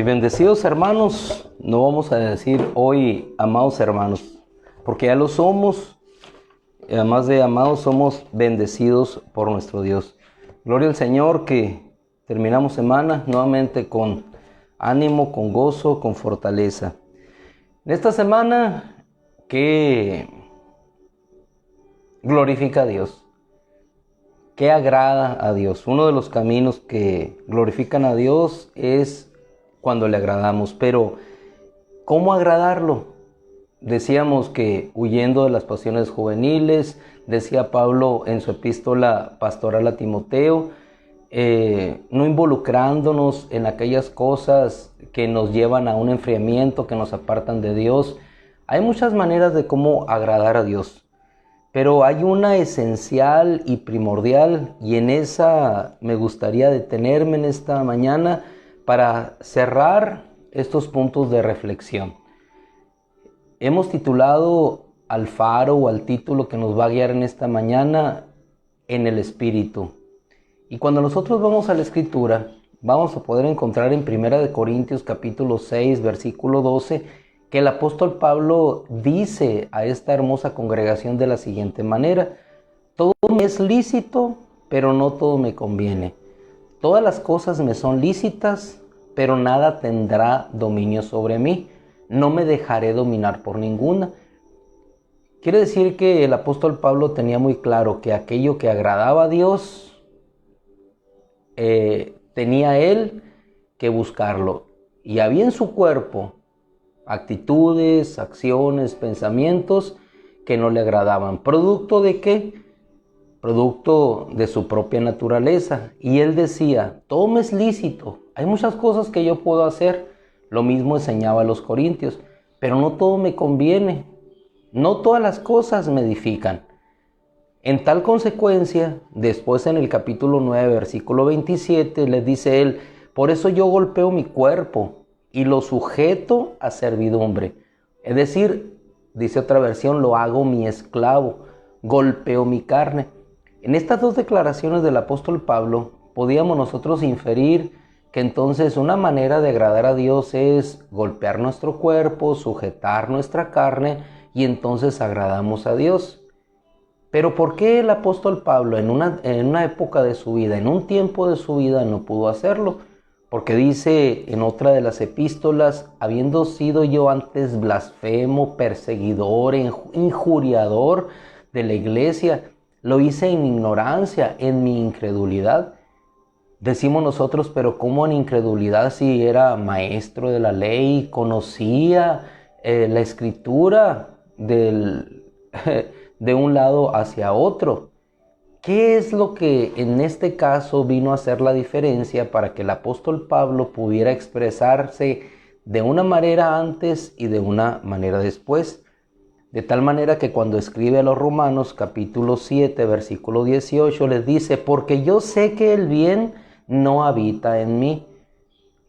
Y bendecidos hermanos, no vamos a decir hoy amados hermanos, porque ya lo somos, y además de amados somos bendecidos por nuestro Dios. Gloria al Señor que terminamos semana nuevamente con ánimo, con gozo, con fortaleza. En esta semana que glorifica a Dios, que agrada a Dios. Uno de los caminos que glorifican a Dios es cuando le agradamos, pero ¿cómo agradarlo? Decíamos que huyendo de las pasiones juveniles, decía Pablo en su epístola pastoral a Timoteo, no involucrándonos en aquellas cosas que nos llevan a un enfriamiento, que nos apartan de Dios. Hay muchas maneras de cómo agradar a Dios, pero hay una esencial y primordial, y en esa me gustaría detenerme en esta mañana para cerrar estos puntos de reflexión. Hemos titulado al faro o al título que nos va a guiar en esta mañana, en el Espíritu. Y cuando nosotros vamos a la Escritura, vamos a poder encontrar en 1 Corintios capítulo 6, versículo 12, que el apóstol Pablo dice a esta hermosa congregación de la siguiente manera: todo me es lícito, pero no todo me conviene. Todas las cosas me son lícitas, pero nada tendrá dominio sobre mí. No me dejaré dominar por ninguna. Quiere decir que el apóstol Pablo tenía muy claro que aquello que agradaba a Dios, tenía él que buscarlo. Y había en su cuerpo actitudes, acciones, pensamientos que no le agradaban. ¿Producto de qué? Producto de su propia naturaleza. Y él decía, todo me es lícito, hay muchas cosas que yo puedo hacer. Lo mismo enseñaba a los corintios, pero no todo me conviene, no todas las cosas me edifican. En tal consecuencia, después en el capítulo 9, versículo 27, les dice él, por eso yo golpeo mi cuerpo y lo sujeto a servidumbre. Es decir, dice otra versión, lo hago mi esclavo, golpeo mi carne. En estas dos declaraciones del apóstol Pablo, podíamos nosotros inferir que entonces una manera de agradar a Dios es golpear nuestro cuerpo, sujetar nuestra carne, y entonces agradamos a Dios. Pero ¿por qué el apóstol Pablo en una época de su vida, en un tiempo de su vida, no pudo hacerlo? Porque dice en otra de las epístolas, habiendo sido yo antes blasfemo, perseguidor, injuriador de la iglesia, lo hice en ignorancia, en mi incredulidad. Decimos nosotros, pero ¿cómo en incredulidad si era maestro de la ley, conocía la escritura de un lado hacia otro? ¿Qué es lo que en este caso vino a hacer la diferencia para que el apóstol Pablo pudiera expresarse de una manera antes y de una manera después? De tal manera que cuando escribe a los Romanos capítulo 7, versículo 18, les dice, porque yo sé que el bien no habita en mí.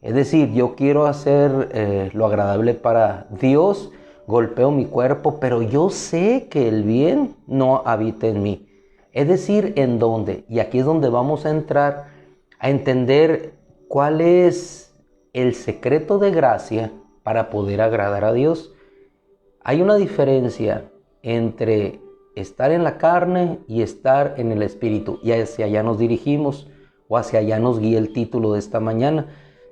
Es decir, yo quiero hacer lo agradable para Dios, golpeo mi cuerpo, pero yo sé que el bien no habita en mí. Es decir, ¿en dónde? Y aquí es donde vamos a entrar a entender cuál es el secreto de gracia para poder agradar a Dios. Hay una diferencia entre estar en la carne y estar en el Espíritu, y hacia allá nos dirigimos, o hacia allá nos guía el título de esta mañana.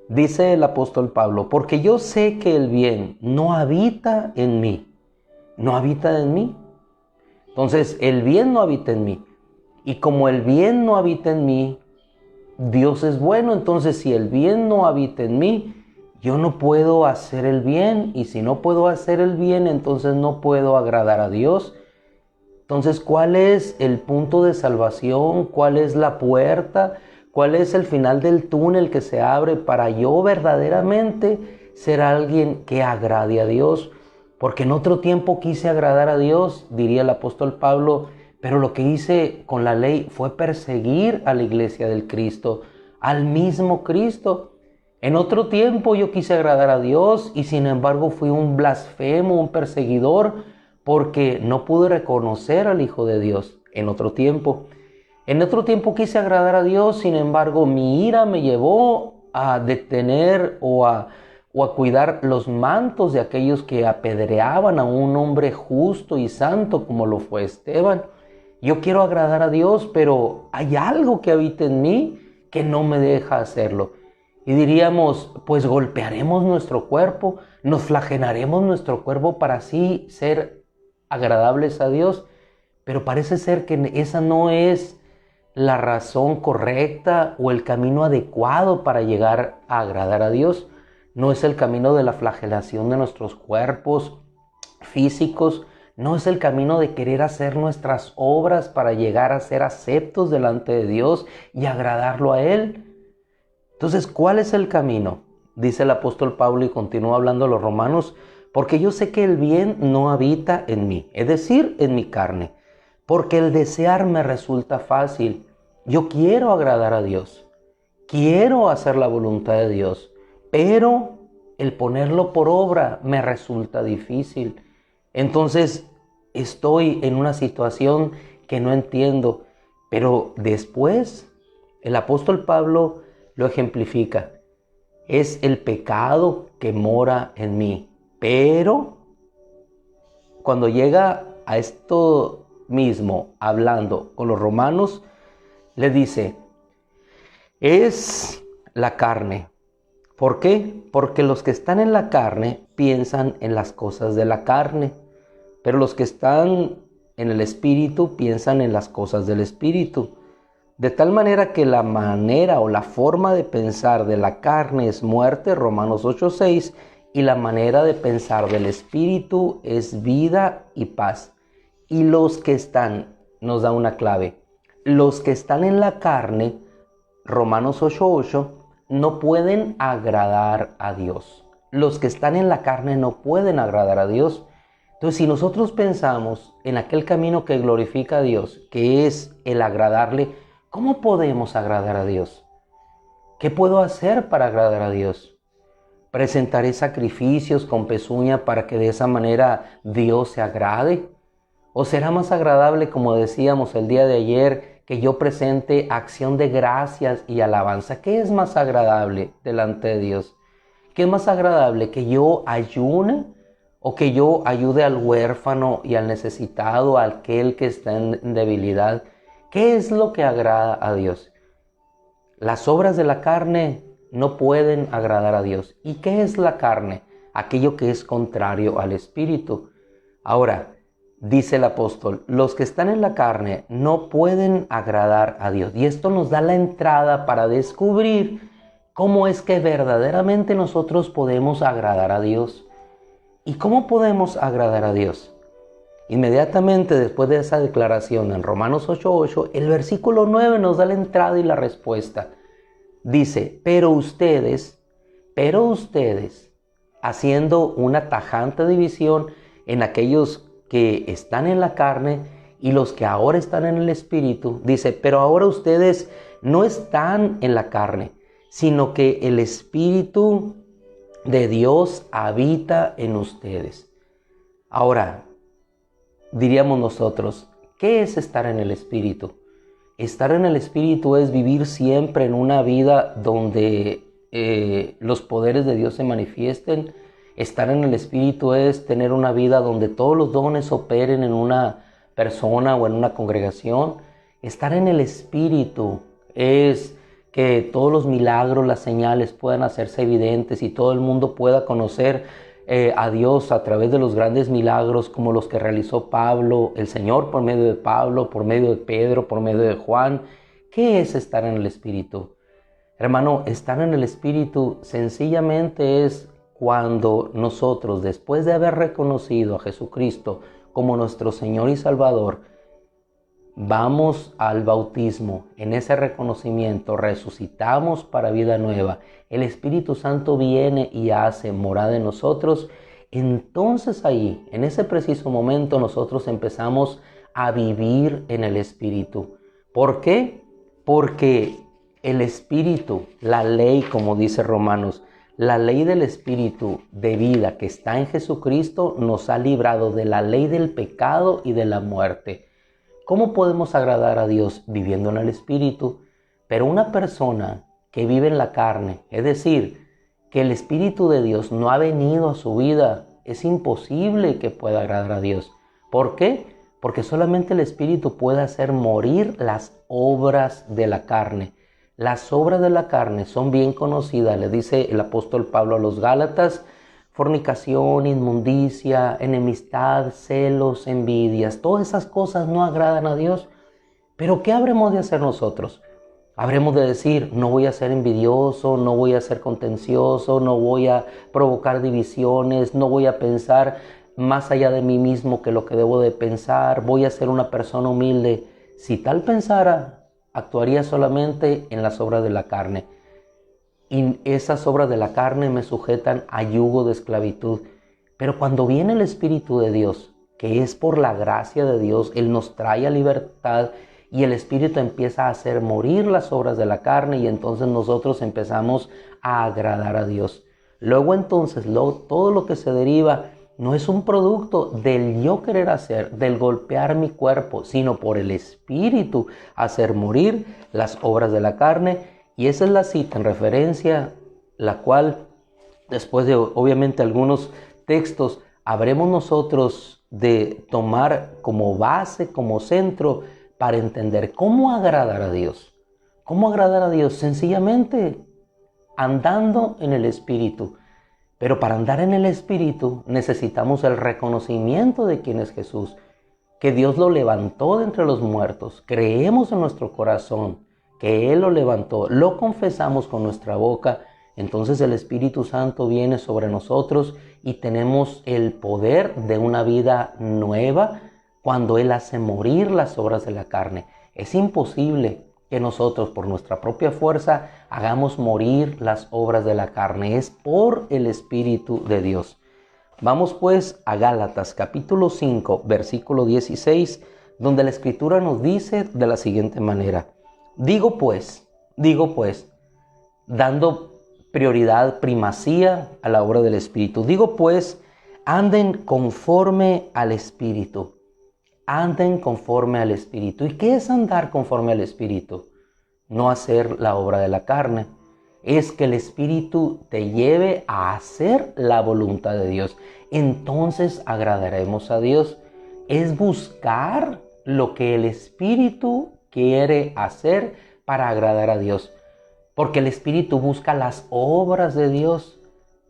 Dice el apóstol Pablo, porque yo sé que el bien no habita en mí. No habita en mí. Entonces, el bien no habita en mí. Y como el bien no habita en mí, Dios es bueno. Entonces, si el bien no habita en mí, yo no puedo hacer el bien. Y si no puedo hacer el bien, entonces no puedo agradar a Dios. Entonces, ¿cuál es el punto de salvación? ¿Cuál es la puerta? ¿Cuál es el final del túnel que se abre para yo verdaderamente ser alguien que agrade a Dios? Porque en otro tiempo quise agradar a Dios, diría el apóstol Pablo, pero lo que hice con la ley fue perseguir a la iglesia del Cristo, al mismo Cristo. En otro tiempo yo quise agradar a Dios y sin embargo fui un blasfemo, un perseguidor, porque no pude reconocer al Hijo de Dios en otro tiempo. En otro tiempo quise agradar a Dios, sin embargo mi ira me llevó a detener o a o a cuidar los mantos de aquellos que apedreaban a un hombre justo y santo como lo fue Esteban. Yo quiero agradar a Dios, pero hay algo que habita en mí que no me deja hacerlo. Y diríamos, pues golpearemos nuestro cuerpo, nos flagelaremos nuestro cuerpo para así ser agradables a Dios. Pero parece ser que esa no es la razón correcta o el camino adecuado para llegar a agradar a Dios. No es el camino de la flagelación de nuestros cuerpos físicos, no es el camino de querer hacer nuestras obras para llegar a ser aceptos delante de Dios y agradarlo a Él. Entonces, ¿cuál es el camino? Dice el apóstol Pablo y continúa hablando a los romanos, porque yo sé que el bien no habita en mí, es decir, en mi carne, porque el desear me resulta fácil. Yo quiero agradar a Dios, quiero hacer la voluntad de Dios, pero el ponerlo por obra me resulta difícil. Entonces estoy en una situación que no entiendo, pero después el apóstol Pablo lo ejemplifica. Es el pecado que mora en mí, pero cuando llega a esto mismo, hablando con los romanos, le dice, es la carne. ¿Por qué? Porque los que están en la carne piensan en las cosas de la carne, pero los que están en el espíritu piensan en las cosas del espíritu. De tal manera que la manera o la forma de pensar de la carne es muerte, Romanos 8:6, y la manera de pensar del espíritu es vida y paz. Y los que están, nos da una clave, los que están en la carne, Romanos 8:8, no pueden agradar a Dios. Los que están en la carne no pueden agradar a Dios. Entonces, si nosotros pensamos en aquel camino que glorifica a Dios, que es el agradarle, ¿cómo podemos agradar a Dios? ¿Qué puedo hacer para agradar a Dios? ¿Presentaré sacrificios con pezuña para que de esa manera Dios se agrade? ¿O será más agradable, como decíamos el día de ayer, que yo presente acción de gracias y alabanza? ¿Qué es más agradable delante de Dios? ¿Qué es más agradable, que yo ayune o que yo ayude al huérfano y al necesitado, a aquel que está en debilidad? ¿Qué es lo que agrada a Dios? Las obras de la carne no pueden agradar a Dios. ¿Y qué es la carne? Aquello que es contrario al espíritu. Ahora, dice el apóstol, los que están en la carne no pueden agradar a Dios. Y esto nos da la entrada para descubrir cómo es que verdaderamente nosotros podemos agradar a Dios. ¿Y cómo podemos agradar a Dios? Inmediatamente después de esa declaración en Romanos 8:8, el versículo 9 nos da la entrada y la respuesta. Dice, pero ustedes, haciendo una tajante división en aquellos que están en la carne y los que ahora están en el espíritu, dice, pero ahora ustedes no están en la carne, sino que el espíritu de Dios habita en ustedes. Ahora, diríamos nosotros, ¿qué es estar en el espíritu? Estar en el espíritu es vivir siempre en una vida donde los poderes de Dios se manifiesten. Estar en el espíritu es tener una vida donde todos los dones operen en una persona o en una congregación. Estar en el espíritu es que todos los milagros, las señales puedan hacerse evidentes y todo el mundo pueda conocer a Dios a través de los grandes milagros como los que realizó Pablo, el Señor por medio de Pablo, por medio de Pedro, por medio de Juan. ¿Qué es estar en el Espíritu? Hermano, estar en el Espíritu sencillamente es cuando nosotros, después de haber reconocido a Jesucristo como nuestro Señor y Salvador, vamos al bautismo. En ese reconocimiento resucitamos para vida nueva. El Espíritu Santo viene y hace morada en nosotros. Entonces ahí, en ese preciso momento, nosotros empezamos a vivir en el Espíritu. ¿Por qué? Porque el Espíritu, la ley, como dice Romanos, la ley del Espíritu de vida que está en Jesucristo nos ha librado de la ley del pecado y de la muerte. ¿Cómo podemos agradar a Dios? Viviendo en el Espíritu. Pero una persona que vive en la carne, es decir, que el Espíritu de Dios no ha venido a su vida, es imposible que pueda agradar a Dios. ¿Por qué? Porque solamente el Espíritu puede hacer morir las obras de la carne. Las obras de la carne son bien conocidas, le dice el apóstol Pablo a los Gálatas: fornicación, inmundicia, enemistad, celos, envidias. Todas esas cosas no agradan a Dios. Pero ¿qué habremos de hacer nosotros? Habremos de decir: no voy a ser envidioso, no voy a ser contencioso, no voy a provocar divisiones, no voy a pensar más allá de mí mismo que lo que debo de pensar, voy a ser una persona humilde. Si tal pensara, actuaría solamente en las obras de la carne. Y esas obras de la carne me sujetan a yugo de esclavitud. Pero cuando viene el Espíritu de Dios, que es por la gracia de Dios, Él nos trae a libertad y el Espíritu empieza a hacer morir las obras de la carne y entonces nosotros empezamos a agradar a Dios. Luego entonces todo lo que se deriva no es un producto del yo querer hacer, del golpear mi cuerpo, sino por el Espíritu hacer morir las obras de la carne. Y esa es la cita en referencia, la cual después de obviamente algunos textos habremos nosotros de tomar como base, como centro, para entender cómo agradar a Dios. ¿Cómo agradar a Dios? Sencillamente andando en el Espíritu. Pero para andar en el Espíritu necesitamos el reconocimiento de quién es Jesús, que Dios lo levantó de entre los muertos. Creemos en nuestro corazón que Él lo levantó, lo confesamos con nuestra boca. Entonces el Espíritu Santo viene sobre nosotros y tenemos el poder de una vida nueva cuando Él hace morir las obras de la carne. Es imposible que nosotros por nuestra propia fuerza hagamos morir las obras de la carne. Es por el Espíritu de Dios. Vamos pues a Gálatas capítulo 5, versículo 16, donde la Escritura nos dice de la siguiente manera: Digo pues, dando prioridad, primacía a la obra del Espíritu. Digo pues, anden conforme al Espíritu. Anden conforme al Espíritu. ¿Y qué es andar conforme al Espíritu? No hacer la obra de la carne. Es que el Espíritu te lleve a hacer la voluntad de Dios. Entonces agradaremos a Dios. Es buscar lo que el Espíritu quiere hacer para agradar a Dios. Porque el Espíritu busca las obras de Dios.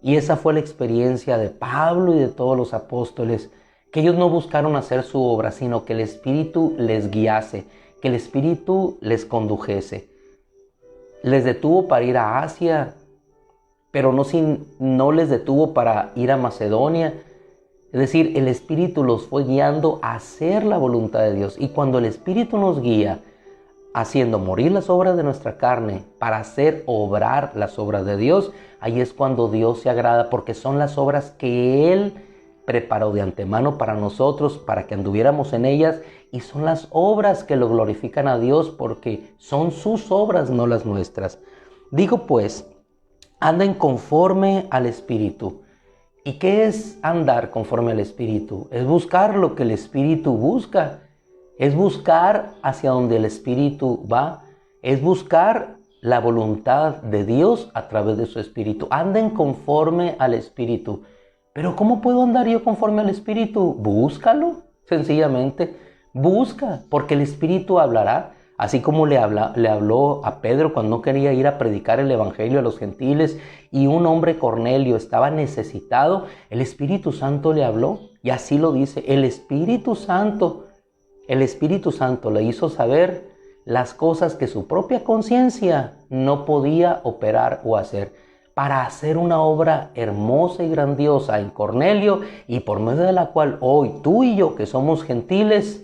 Y esa fue la experiencia de Pablo y de todos los apóstoles, que ellos no buscaron hacer su obra, sino que el Espíritu les guiase, que el Espíritu les condujese. Les detuvo para ir a Asia, pero no les detuvo para ir a Macedonia. Es decir, el Espíritu los fue guiando a hacer la voluntad de Dios. Y cuando el Espíritu nos guía, haciendo morir las obras de nuestra carne para hacer obrar las obras de Dios, ahí es cuando Dios se agrada, porque son las obras que Él preparó de antemano para nosotros, para que anduviéramos en ellas, y son las obras que lo glorifican a Dios, porque son sus obras, no las nuestras. Digo pues, anden conforme al Espíritu. ¿Y qué es andar conforme al Espíritu? Es buscar lo que el Espíritu busca, es buscar hacia donde el Espíritu va, es buscar la voluntad de Dios a través de su Espíritu. Anden conforme al Espíritu. Pero ¿cómo puedo andar yo conforme al Espíritu? Búscalo, sencillamente. Busca, porque el Espíritu hablará. Así como le habló a Pedro cuando no quería ir a predicar el Evangelio a los gentiles y un hombre Cornelio estaba necesitado, el Espíritu Santo le habló y así lo dice. El Espíritu Santo le hizo saber las cosas que su propia conciencia no podía operar o hacer, para hacer una obra hermosa y grandiosa en Cornelio, y por medio de la cual hoy tú y yo, que somos gentiles,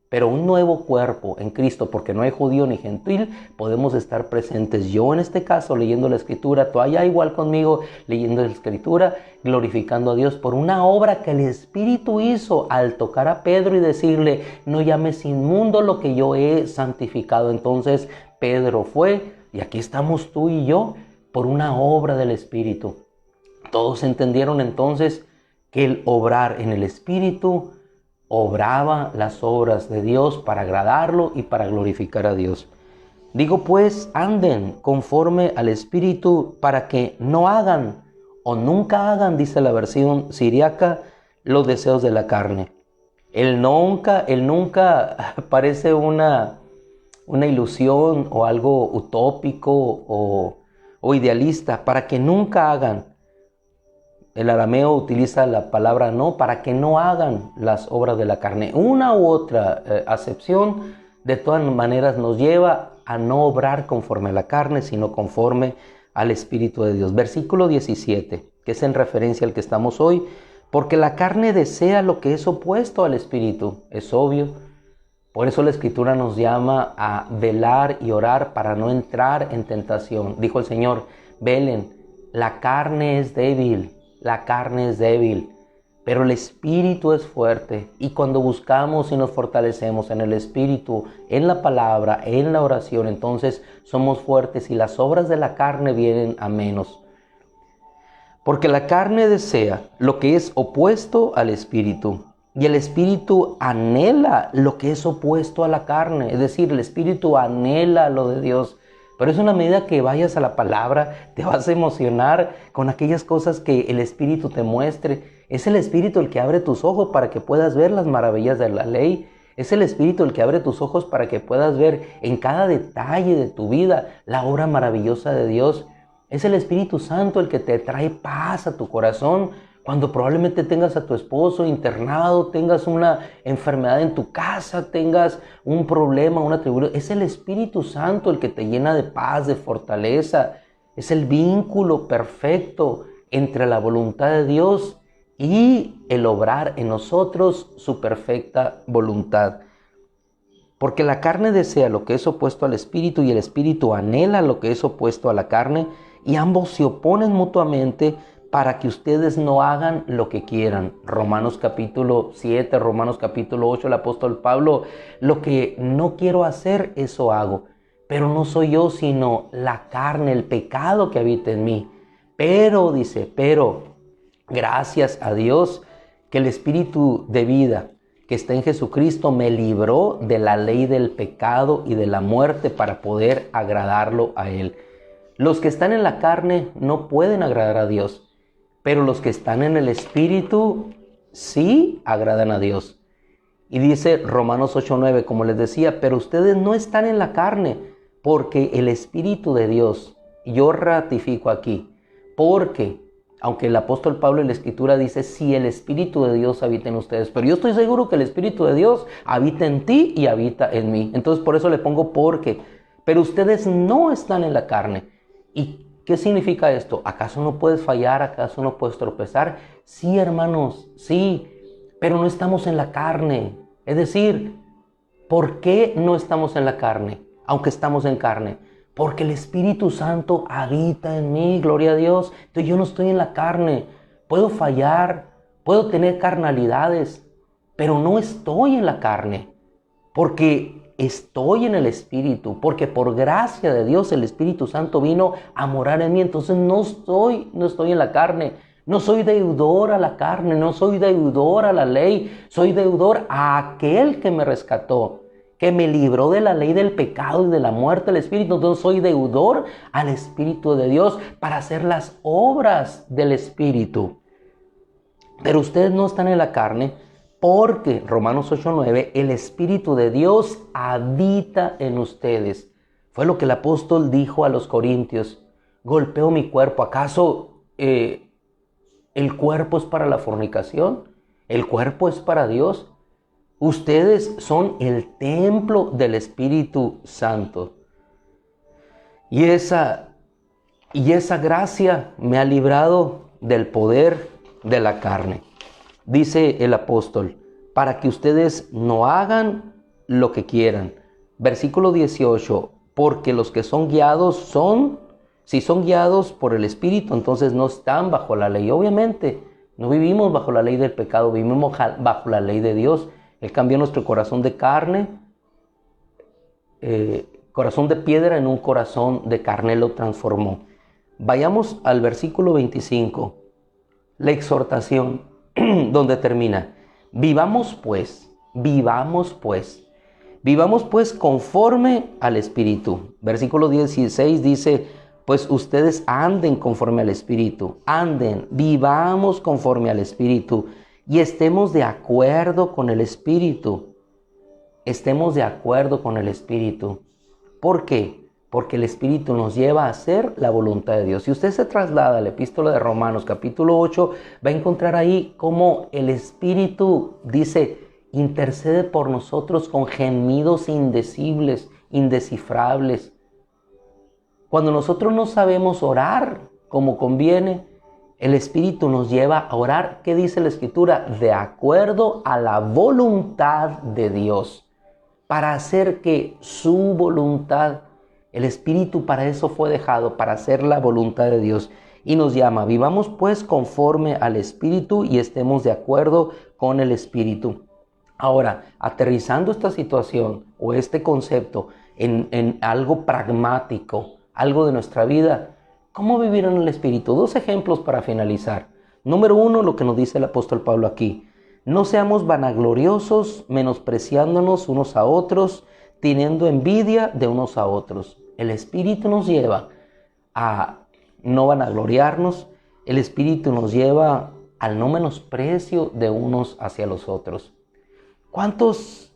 pero un nuevo cuerpo en Cristo, porque no hay judío ni gentil, podemos estar presentes. Yo en este caso leyendo la Escritura, tú allá igual conmigo leyendo la Escritura, glorificando a Dios por una obra que el Espíritu hizo al tocar a Pedro y decirle: no llames inmundo lo que yo he santificado. Entonces Pedro fue, y aquí estamos tú y yo, por una obra del Espíritu. Todos entendieron entonces que el obrar en el Espíritu obraba las obras de Dios para agradarlo y para glorificar a Dios. Digo pues, anden conforme al Espíritu para que no hagan o nunca hagan, dice la versión siriaca, los deseos de la carne. El nunca parece una ilusión o algo utópico o idealista, para que nunca hagan. El arameo utiliza la palabra no, para que no hagan las obras de la carne. Una u otra acepción, de todas maneras, nos lleva a no obrar conforme a la carne, sino conforme al Espíritu de Dios. Versículo 17, que es en referencia al que estamos hoy. Porque la carne desea lo que es opuesto al Espíritu, es obvio. Por eso la Escritura nos llama a velar y orar para no entrar en tentación. Dijo el Señor, velen, la carne es débil, pero el Espíritu es fuerte. Y cuando buscamos y nos fortalecemos en el Espíritu, en la palabra, en la oración, entonces somos fuertes y las obras de la carne vienen a menos. Porque la carne desea lo que es opuesto al Espíritu, y el Espíritu anhela lo que es opuesto a la carne. Es decir, el Espíritu anhela lo de Dios. Pero es una medida que vayas a la palabra, te vas a emocionar con aquellas cosas que el Espíritu te muestre. Es el Espíritu el que abre tus ojos para que puedas ver las maravillas de la ley. Es el Espíritu el que abre tus ojos para que puedas ver en cada detalle de tu vida la obra maravillosa de Dios. Es el Espíritu Santo el que te trae paz a tu corazón cuando probablemente tengas a tu esposo internado, tengas una enfermedad en tu casa, tengas un problema, una tribulación. Es el Espíritu Santo el que te llena de paz, de fortaleza. Es el vínculo perfecto entre la voluntad de Dios y el obrar en nosotros su perfecta voluntad. Porque la carne desea lo que es opuesto al Espíritu y el Espíritu anhela lo que es opuesto a la carne, y ambos se oponen mutuamente para que ustedes no hagan lo que quieran. Romanos capítulo 7, Romanos capítulo 8, el apóstol Pablo, lo que no quiero hacer, eso hago. Pero no soy yo, sino la carne, el pecado que habita en mí. Pero, dice, gracias a Dios que el Espíritu de vida que está en Jesucristo me libró de la ley del pecado y de la muerte para poder agradarlo a Él. Los que están en la carne no pueden agradar a Dios, pero los que están en el Espíritu sí agradan a Dios. Y dice Romanos 8:9, como les decía, pero ustedes no están en la carne, porque el Espíritu de Dios, yo ratifico aquí, porque, aunque el apóstol Pablo en la Escritura dice, si el Espíritu de Dios habita en ustedes, pero yo estoy seguro que el Espíritu de Dios habita en ti y habita en mí. Entonces por eso le pongo porque, pero ustedes no están en la carne. ¿Y qué significa esto? ¿Acaso no puedes fallar? ¿Acaso no puedes tropezar? Sí, hermanos, sí, pero no estamos en la carne. Es decir, ¿por qué no estamos en la carne? Aunque estamos en carne. Porque el Espíritu Santo habita en mí, gloria a Dios. Entonces yo no estoy en la carne. Puedo fallar, puedo tener carnalidades, pero no estoy en la carne. Porque estoy en el Espíritu, porque por gracia de Dios el Espíritu Santo vino a morar en mí. Entonces no estoy en la carne, no soy deudor a la carne, no soy deudor a la ley, soy deudor a aquel que me rescató, que me libró de la ley del pecado y de la muerte del Espíritu. Entonces soy deudor al Espíritu de Dios para hacer las obras del Espíritu. Pero ustedes no están en la carne, porque, Romanos 8:9, el Espíritu de Dios habita en ustedes. Fue lo que el apóstol dijo a los corintios. Golpeo mi cuerpo. ¿Acaso el cuerpo es para la fornicación? ¿El cuerpo es para Dios? Ustedes son el templo del Espíritu Santo. Y esa gracia me ha librado del poder de la carne. Dice el apóstol, para que ustedes no hagan lo que quieran. Versículo 18, porque los que son guiados si son guiados por el Espíritu, entonces no están bajo la ley. Obviamente, no vivimos bajo la ley del pecado, vivimos bajo la ley de Dios. Él cambió nuestro corazón de carne, corazón de piedra en un corazón de carne, lo transformó. Vayamos al versículo 25, la exhortación. Donde termina, vivamos pues, Vivamos pues conforme al Espíritu. Versículo 16 dice, pues ustedes anden conforme al Espíritu, anden, vivamos conforme al Espíritu y estemos de acuerdo con el Espíritu. Estemos de acuerdo con el Espíritu. ¿Por qué? Porque el Espíritu nos lleva a hacer la voluntad de Dios. Si usted se traslada a la epístola de Romanos capítulo 8, va a encontrar ahí cómo el Espíritu dice, intercede por nosotros con gemidos indecibles, indescifrables. Cuando nosotros no sabemos orar como conviene, el Espíritu nos lleva a orar, ¿qué dice la Escritura? De acuerdo a la voluntad de Dios, para hacer que su voluntad, el Espíritu para eso fue dejado, para hacer la voluntad de Dios. Y nos llama, vivamos pues conforme al Espíritu y estemos de acuerdo con el Espíritu. Ahora, aterrizando esta situación o este concepto en algo pragmático, algo de nuestra vida, ¿cómo vivir en el Espíritu? Dos ejemplos para finalizar. Número uno, lo que nos dice el apóstol Pablo aquí. No seamos vanagloriosos, menospreciándonos unos a otros, teniendo envidia de unos a otros. El Espíritu nos lleva a no vanagloriarnos. El Espíritu nos lleva al no menosprecio de unos hacia los otros. ¿Cuántos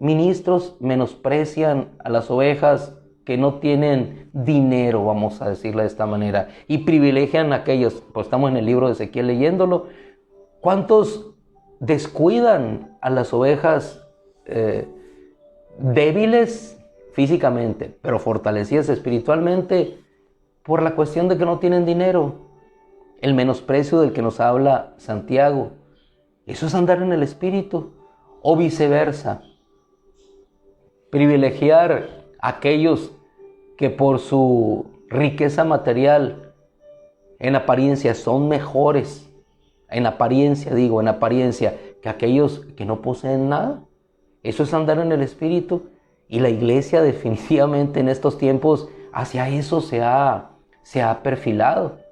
ministros menosprecian a las ovejas que no tienen dinero, vamos a decirlo de esta manera, y privilegian a aquellos? Pues estamos en el libro de Ezequiel leyéndolo. ¿Cuántos descuidan a las ovejas débiles físicamente, pero fortalecidas espiritualmente por la cuestión de que no tienen dinero? El menosprecio del que nos habla Santiago. Eso es andar en el Espíritu. O viceversa, privilegiar a aquellos que por su riqueza material en apariencia son mejores, en apariencia, que aquellos que no poseen nada. Eso es andar en el Espíritu. Y la iglesia definitivamente en estos tiempos hacia eso se ha perfilado.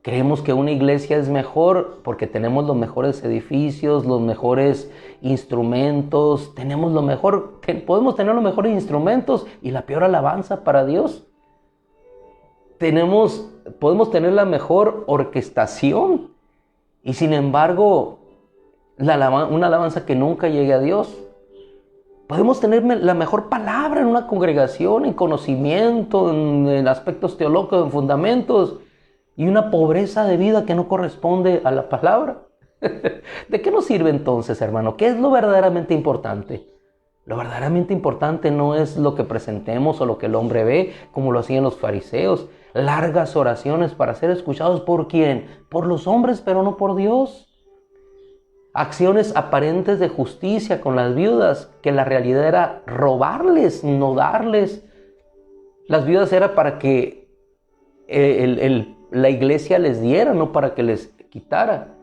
Creemos que una iglesia es mejor porque tenemos los mejores edificios, los mejores instrumentos, tenemos lo mejor, podemos tener los mejores instrumentos y la peor alabanza para Dios. Podemos tener la mejor orquestación y sin embargo una alabanza que nunca llegue a Dios. Podemos tener la mejor palabra en una congregación, en conocimiento, en aspectos teológicos, en fundamentos, y una pobreza de vida que no corresponde a la palabra. ¿De qué nos sirve entonces, hermano? ¿Qué es lo verdaderamente importante? Lo verdaderamente importante no es lo que presentemos o lo que el hombre ve, como lo hacían los fariseos. Largas oraciones para ser escuchados. ¿Por quién? Por los hombres, pero no por Dios. Acciones aparentes de justicia con las viudas, que la realidad era robarles, no darles. Las viudas era para que la iglesia les diera, no para que les quitara.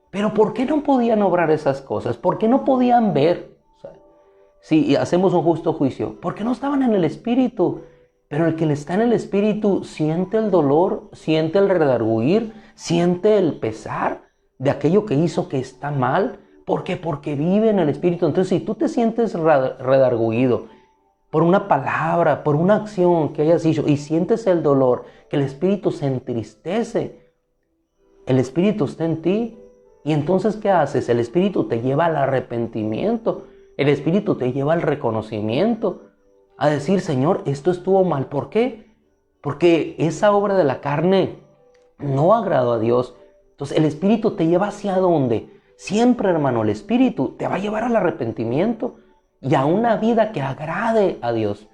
Pero ¿por qué no podían obrar esas cosas? ¿Por qué no podían ver? Si hacemos un justo juicio, porque no estaban en el Espíritu. Pero el que está en el Espíritu siente el dolor, siente el redarguir, siente el pesar de aquello que hizo que está mal. ¿Por qué? Porque vive en el Espíritu. Entonces, si tú te sientes redarguido por una palabra, por una acción que hayas hecho y sientes el dolor, que el Espíritu se entristece, el Espíritu está en ti. Y entonces, ¿qué haces? El Espíritu te lleva al arrepentimiento. El Espíritu te lleva al reconocimiento. A decir, Señor, esto estuvo mal. ¿Por qué? Porque esa obra de la carne no agradó a Dios. Entonces, el Espíritu te lleva hacia dónde. Siempre, hermano, el Espíritu te va a llevar al arrepentimiento y a una vida que agrade a Dios.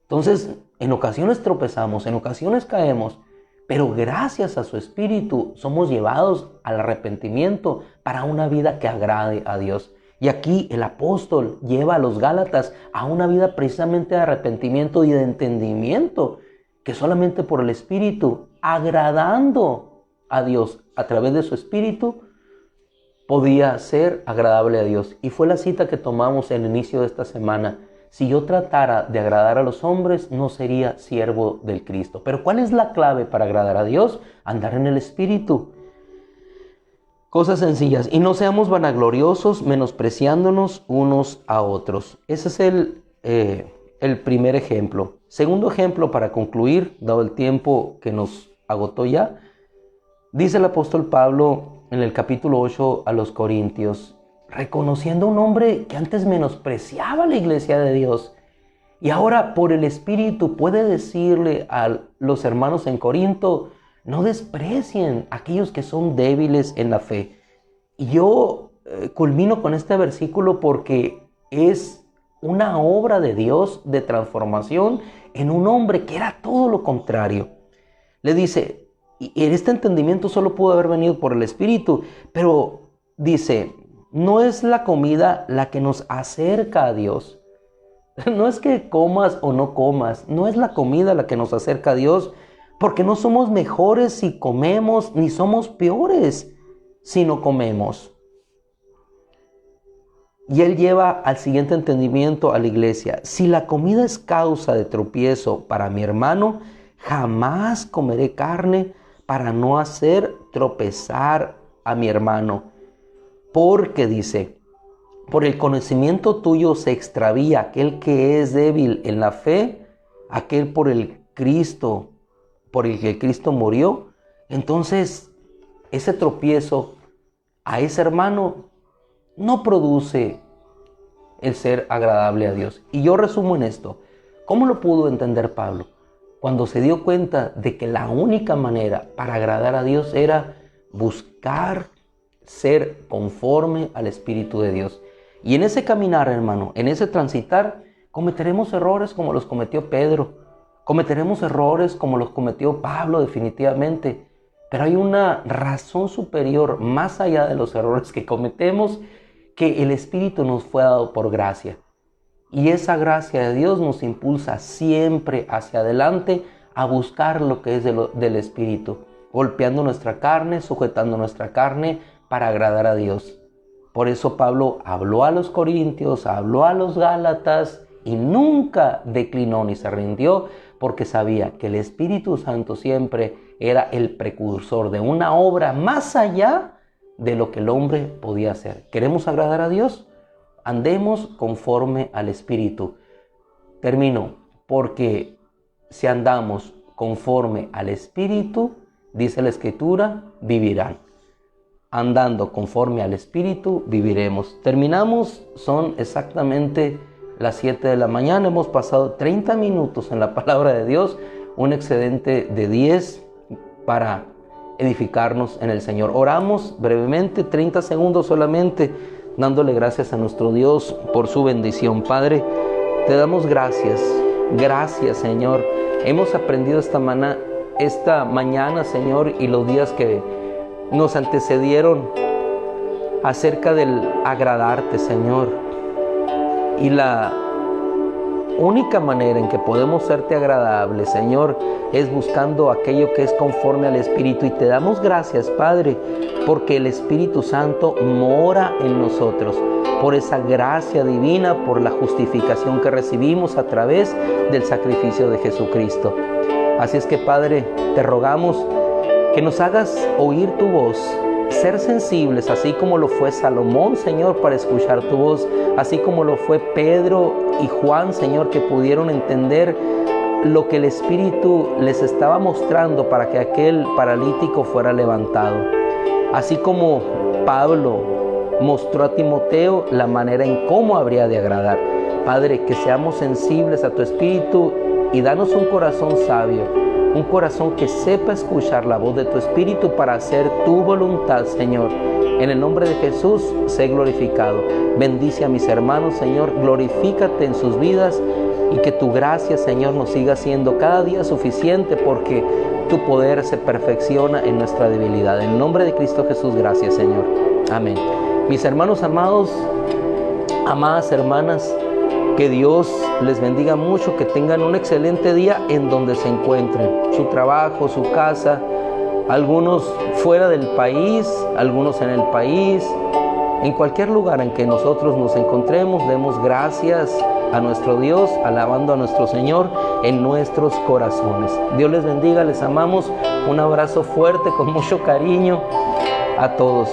Entonces, en ocasiones tropezamos, en ocasiones caemos, pero gracias a su Espíritu somos llevados al arrepentimiento para una vida que agrade a Dios. Y aquí el apóstol lleva a los Gálatas a una vida precisamente de arrepentimiento y de entendimiento, que solamente por el Espíritu, agradando a Dios a través de su Espíritu, podía ser agradable a Dios. Y fue la cita que tomamos en el inicio de esta semana. Si yo tratara de agradar a los hombres, no sería siervo del Cristo. Pero ¿cuál es la clave para agradar a Dios? Andar en el Espíritu. Cosas sencillas. Y no seamos vanagloriosos, menospreciándonos unos a otros. Ese es el primer ejemplo. Segundo ejemplo, para concluir, dado el tiempo que nos agotó ya, dice el apóstol Pablo en el capítulo 8 a los Corintios, reconociendo a un hombre que antes menospreciaba la iglesia de Dios, y ahora por el Espíritu puede decirle a los hermanos en Corinto, no desprecien a aquellos que son débiles en la fe. Y yo culmino con este versículo porque es una obra de Dios de transformación en un hombre que era todo lo contrario. Le dice, y este entendimiento solo pudo haber venido por el Espíritu, pero dice, no es la comida la que nos acerca a Dios. No es que comas o no comas, no es la comida la que nos acerca a Dios, porque no somos mejores si comemos, ni somos peores si no comemos. Y él lleva al siguiente entendimiento a la iglesia. Si la comida es causa de tropiezo para mi hermano, jamás comeré carne para no hacer tropezar a mi hermano. Porque dice, por el conocimiento tuyo se extravía aquel que es débil en la fe, aquel por el que Cristo murió. Entonces, ese tropiezo a ese hermano no produce el ser agradable a Dios. Y yo resumo en esto. ¿Cómo lo pudo entender Pablo? Cuando se dio cuenta de que la única manera para agradar a Dios era buscar ser conforme al Espíritu de Dios. Y en ese caminar, hermano, en ese transitar, cometeremos errores como los cometió Pedro. Cometeremos errores como los cometió Pablo definitivamente. Pero hay una razón superior más allá de los errores que cometemos, que el Espíritu nos fue dado por gracia. Y esa gracia de Dios nos impulsa siempre hacia adelante a buscar lo que es del Espíritu, golpeando nuestra carne, sujetando nuestra carne para agradar a Dios. Por eso Pablo habló a los Corintios, habló a los Gálatas y nunca declinó ni se rindió, porque sabía que el Espíritu Santo siempre era el precursor de una obra más allá de lo que el hombre podía hacer. ¿Queremos agradar a Dios? Andemos conforme al Espíritu. Termino, porque si andamos conforme al Espíritu, dice la Escritura, vivirán. Andando conforme al Espíritu, viviremos. Terminamos, son exactamente las 7 de la mañana. Hemos pasado 30 minutos en la palabra de Dios, un excedente de 10 para edificarnos en el Señor. Oramos brevemente, 30 segundos solamente, dándole gracias a nuestro Dios por su bendición. Padre, te damos gracias. Gracias, Señor. Hemos aprendido esta mañana, Señor, y los días que nos antecedieron acerca del agradarte, Señor. Y la única manera en que podemos serte agradables, Señor, es buscando aquello que es conforme al Espíritu. Y te damos gracias, Padre, porque el Espíritu Santo mora en nosotros, por esa gracia divina, por la justificación que recibimos a través del sacrificio de Jesucristo. Así es que, Padre, te rogamos que nos hagas oír tu voz, ser sensibles, así como lo fue Salomón, Señor, para escuchar tu voz, así como lo fue Pedro y Juan, Señor, que pudieron entender lo que el Espíritu les estaba mostrando para que aquel paralítico fuera levantado. Así como Pablo mostró a Timoteo la manera en cómo habría de agradar. Padre, que seamos sensibles a tu Espíritu y danos un corazón sabio, un corazón que sepa escuchar la voz de tu Espíritu para hacer tu voluntad, Señor. En el nombre de Jesús, sé glorificado. Bendice a mis hermanos, Señor. Glorifícate en sus vidas y que tu gracia, Señor, nos siga siendo cada día suficiente, porque tu poder se perfecciona en nuestra debilidad. En el nombre de Cristo Jesús, gracias, Señor. Amén. Mis hermanos amados, amadas hermanas, que Dios les bendiga mucho, que tengan un excelente día en donde se encuentren, su trabajo, su casa, algunos fuera del país, algunos en el país, en cualquier lugar en que nosotros nos encontremos, demos gracias a nuestro Dios, alabando a nuestro Señor en nuestros corazones. Dios les bendiga, les amamos, un abrazo fuerte con mucho cariño a todos.